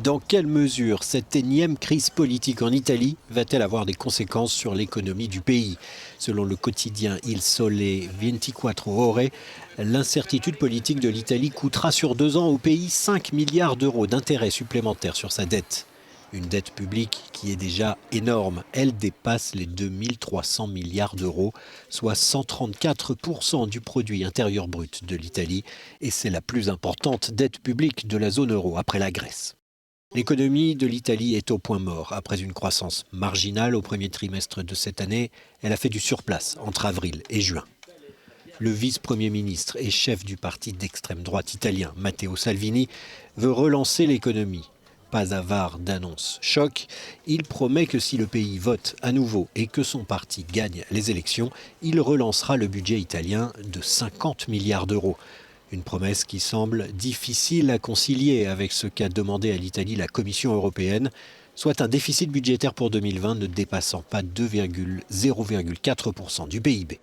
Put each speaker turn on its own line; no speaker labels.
Dans quelle mesure cette énième crise politique en Italie va-t-elle avoir des conséquences sur l'économie du pays? Selon le quotidien Il Sole 24 Ore, l'incertitude politique de l'Italie coûtera sur 2 ans au pays 5 milliards d'euros d'intérêts supplémentaires sur sa dette. Une dette publique qui est déjà énorme. Elle dépasse les 2300 milliards d'euros, soit 134% du produit intérieur brut de l'Italie. Et c'est la plus importante dette publique de la zone euro après la Grèce. L'économie de l'Italie est au point mort. Après une croissance marginale au premier trimestre de cette année, elle a fait du surplace entre avril et juin. Le vice-premier ministre et chef du parti d'extrême droite italien, Matteo Salvini, veut relancer l'économie. Pas avare d'annonces choc, il promet que si le pays vote à nouveau et que son parti gagne les élections, il relancera le budget italien de 50 milliards d'euros. Une promesse qui semble difficile à concilier avec ce qu'a demandé à l'Italie la Commission européenne, soit un déficit budgétaire pour 2020 ne dépassant pas 0,4% du PIB.